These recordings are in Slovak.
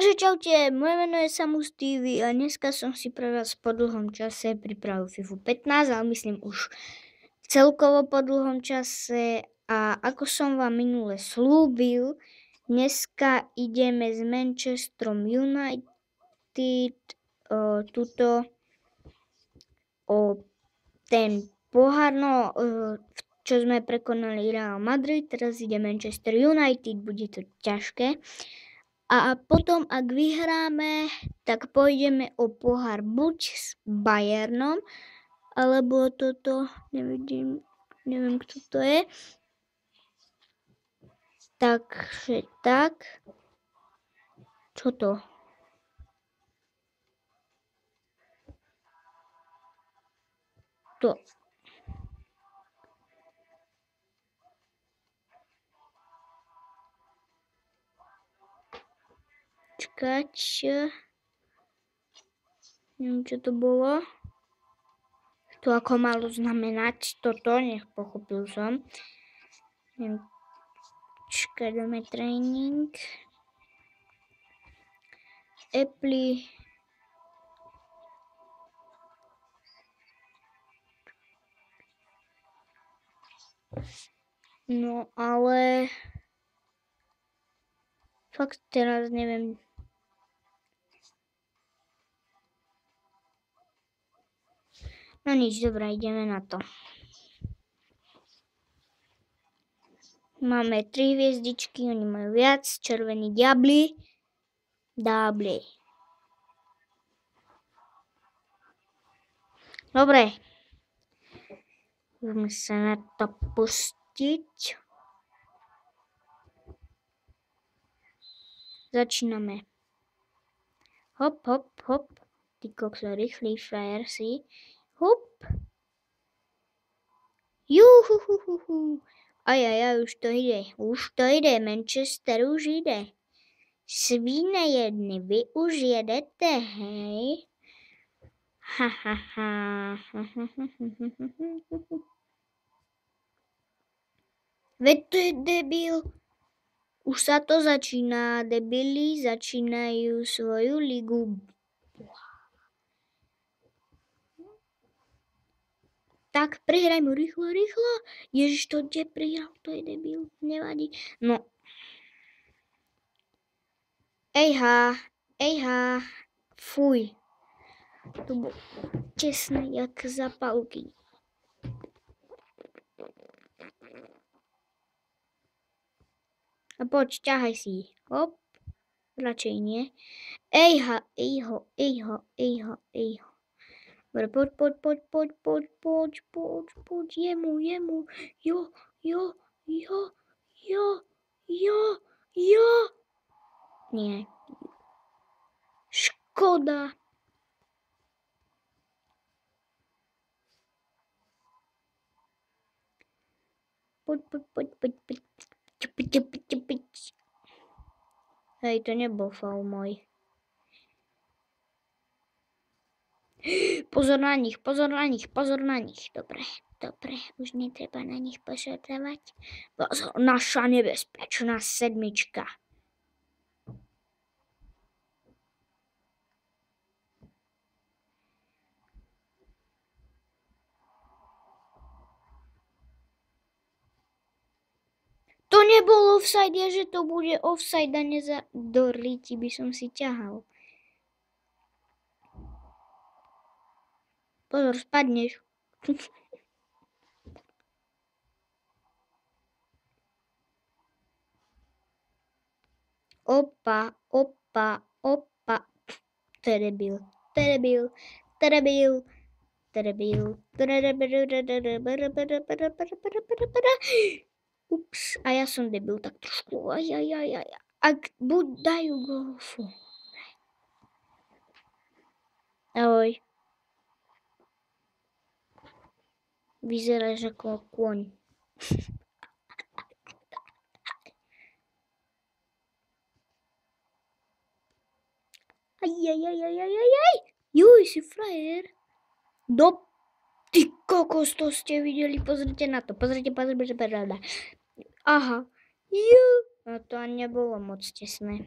Takže čaute, moje meno je Samus TV a dneska som si pre vás po dlhom čase pripravil FIFA 15, ale myslím už celkovo po dlhom čase. A ako som vám minule slúbil, dneska ideme s Manchesterom United tuto ten pohár, čo sme prekonali Real Madrid, teraz ide Manchester United, bude to ťažké. A potom, ak vyhráme, tak pôjdeme o pohár buď s Bayernom, alebo toto, neviem, kto to je. Takže tak. Čo to? To. Čakať. Neviem, čo to bolo. To ako malo znamenať toto, nech pochopil som. Neviem. Čakať, dáme tréning. Apply. No ale fakt teraz neviem. No nič, dobré, ideme na to. Máme 3 hviezdičky, oni majú viac, červení diabli. Dobre. Budeme sa na to pustiť. Začíname. Hop, hop, hop. Ty kokso, rýchly frajer si. Hop. Juhuhuhuhu. Aj, už to ide. Manchester už ide. Svíne jedny, vy už jedete, hej. Veď to je debil. Už sa to začína. Debili začínajú svoju ligu. Tak, prihraj mu rýchlo. Ježiš, to kde prihral, to je debil, nevadí. No. Ejha, fuj. To bolo tesné, jak zapálky. A poď, ťahaj si. Hop, radšej nie. Ejha. Dobre, poď, jemu. Jo. Nie. Škoda. Poď. Hej, to nebol faul môj. Pozor na nich. Dobre, už netreba na nich pošetrovať. Naša nebezpečná sedmička. To nebolo offside, že to bude offside a do ríti by som si ťahal. Pozor, spadneš. Opa. To je debil. Ups, a ja som debil tak trošku. Ak buď dajú gól. Ahoj. Vyzeráš ako kôň. Juj, si frajer. Ty kokos, to ste videli, pozrite na to. Pozrite. Aha. No to nebolo moc tesné.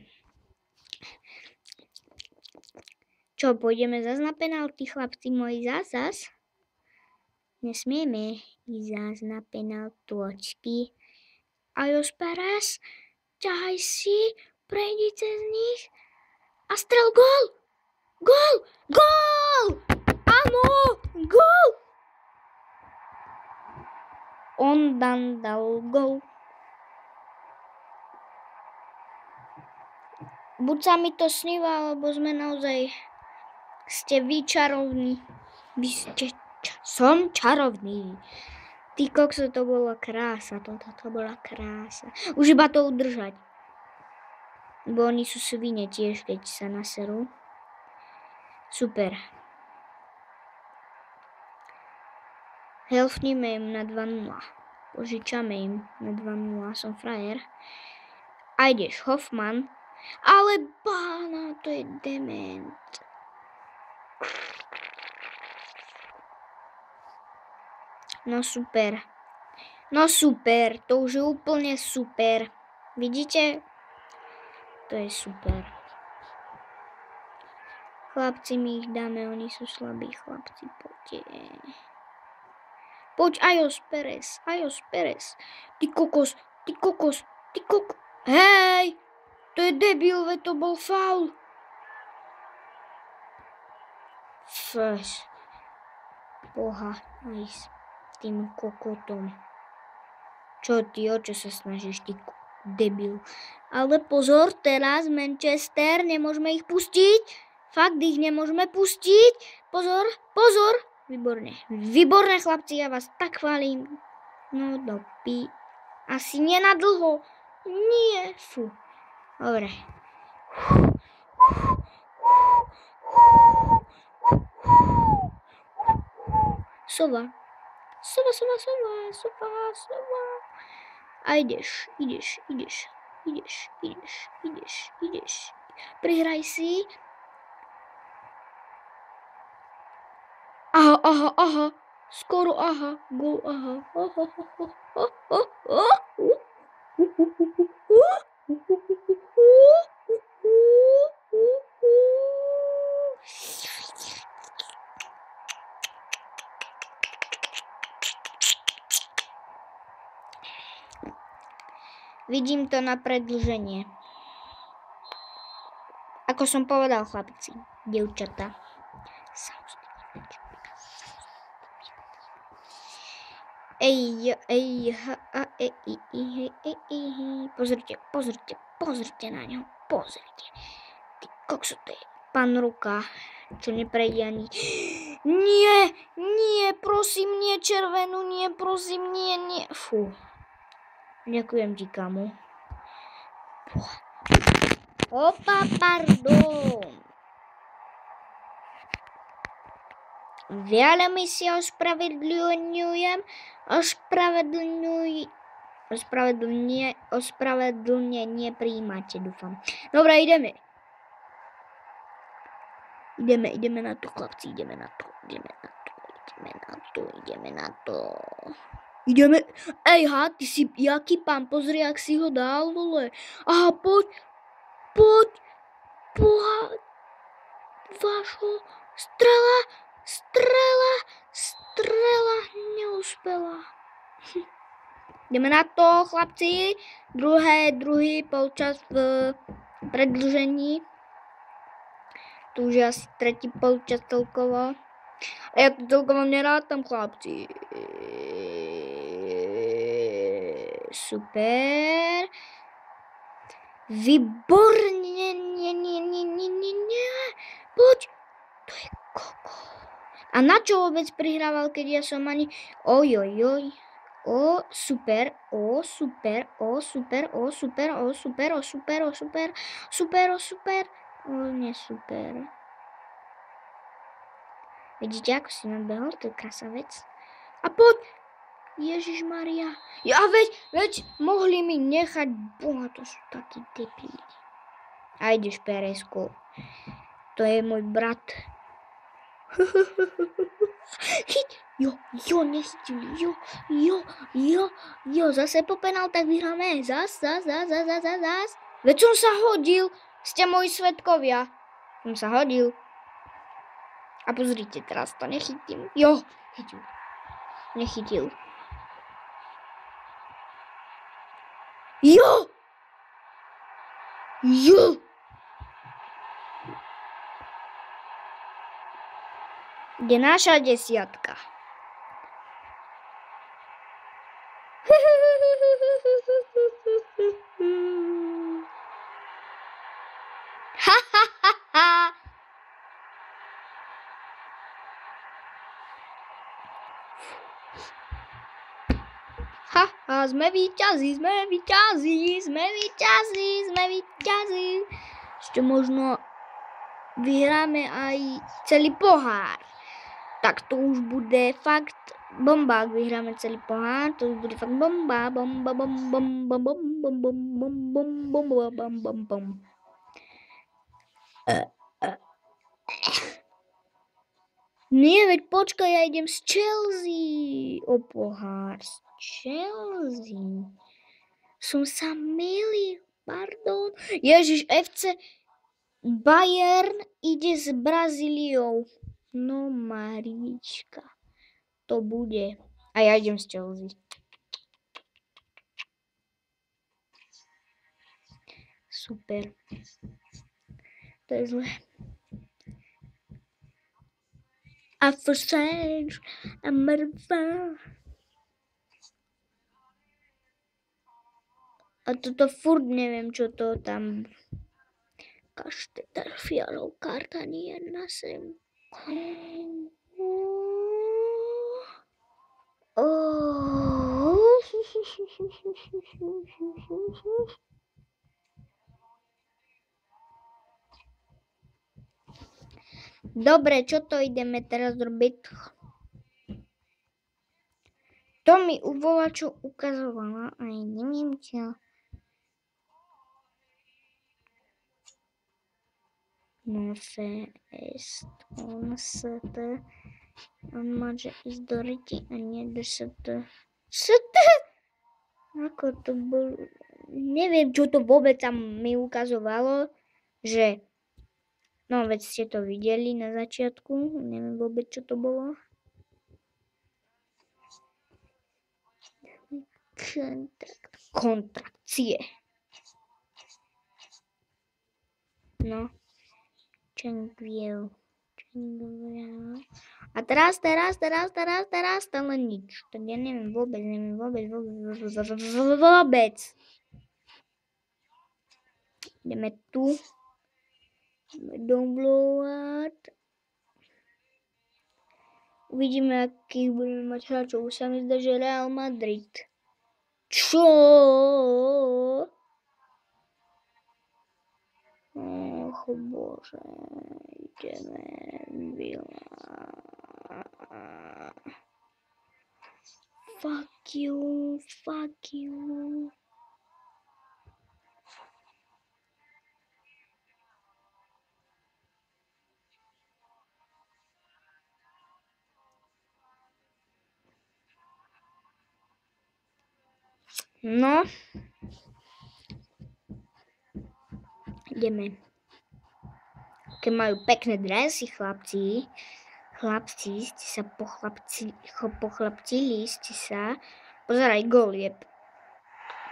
Čo, pôjdeme zas na penalty, chlapci moji, zas? Nesmieme ísť zas na penaltočky. Ajos Perez, ťahaj si, prejdi cez nich a strel gól! Gól! Gól! Áno! Gól! On Dan dal gól. Buď sa mi to sníva, alebo sme naozaj... Ste vy čarovní. Vy ste... Som čarovný. Ty kokso, to bola krása. To bola krása. Už iba to udržať. Bo oni sú svine tiež, keď sa naserú. Super. Helfníme im na 2-0. Požičame im na 2-0. Som frajer. A ideš, Hoffman. Ale pána, to je dement. No super. No super, to už je úplne super. Vidíte? To je super. Chlapci, my ich dáme, oni sú slabí chlapci, poďte. Poď, Ajos Perez. Ty kokos. Hej! To je debil, veď to bol faul. Feš. Boha, aj s tým kokotom. Čo ty, o čo sa snažíš, ty debil? Ale pozor, teraz Manchester, nemôžeme ich pustiť. Fakt, ich nemôžeme pustiť. Pozor. Výborné, chlapci, ja vás tak chválim. No dopí. Asi nie na dlho. Nie, fú. Dobre. Sova. A ideš. Prihraj si. Aha. Skoro aha. Gól, aha. Vidím to na predĺženie. Ako som povedal, chlapci, dievčatá. Pozrite na ňo, pozrite. Ty kokso, to je pán Ruka, čo neprejde ani... Nie, prosím, nie červenú, nie, prosím, nie. Fú. Ďakujem ti, kamo. Opa, pardon. Veľmi si ospravedlňujem. Ospravedlnenie prijímate, dúfam. Dobre, ideme. Ideme na to, chlapci, ideme na to. Ideme. Ej, ty si jaký pán, pozri, jak si ho dal, vole. Aha, poď. Vášho. Strela. Neúspela. Ideme na to, chlapci. Druhý polčas v predĺžení. Tu už je asi tretí polčas celkovo. A ja tu celkovo nerátam, chlapci. Super. Výborne. Nie. Poď. To je koko. A na čo vôbec prihrával, keď ja som ani... Ojojoj. Super. Nie super. Vidíte, ako si nabehol? To je krasavec. A poď. Ježišmaria. Ja veď mohli mi nechať. Boha, to sú takí debili. A ideš, Perezko. To je môj brat. Chyť. Jo, nechytili. Jo, zase po penáltach vyhráme. Zas. Veď som sa hodil. Ste moji svedkovia. Som sa hodil. A pozrite, teraz to nechytím. Jo, chytil. Nechytil. Jo! Jo! Kde naša desiatka? Ha, ha, ha, ha. Ha, ha, sme víťazi. Ešte možno vyhráme aj celý pohár. Tak to už bude fakt bomba, ak vyhráme celý pohár. To už bude fakt bomba. Nie, veď počkaj, ja idem z Chelsea o pohár. Z Chelsea. Som sa mýlil, pardon. Ježiš, FC Bayern ide s Brazíliou. No Marička, to bude. A ja idem z Chelsea. Super. To je zle. A for change, a mrtvá. A toto furt neviem, čo to tam... Kaštetar fialov karta nie jedna sem. Dobre, čo to ideme teraz robiť? To mi uvolačo ukazovala, aj neviem čo. No fest, on má že ísť do ryti a nie do st. Ako to bolo? Neviem, čo to vôbec tam mi ukazovalo, že no veď ste to videli na začiatku, neviem vôbec, čo to bolo. Kontrakcie. No. Čengviel. A teraz stále nič. Tak ja neviem vôbec. Ideme tu. Download. Uvidíme, akých budeme mať hráčov. Už sa mi zdá, že Real Madrid. Čo? Och, Bože, ideme Vila. Fuck you. No. Ideme. Keď majú pekné dresy, chlapci. Chlapci, ste sa pochlapcili, ste sa. Pozeraj, gól je.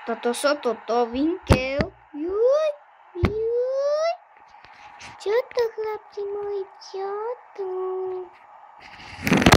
Toto, Winkel. Juj. Čo to, chlapci moji, čo to?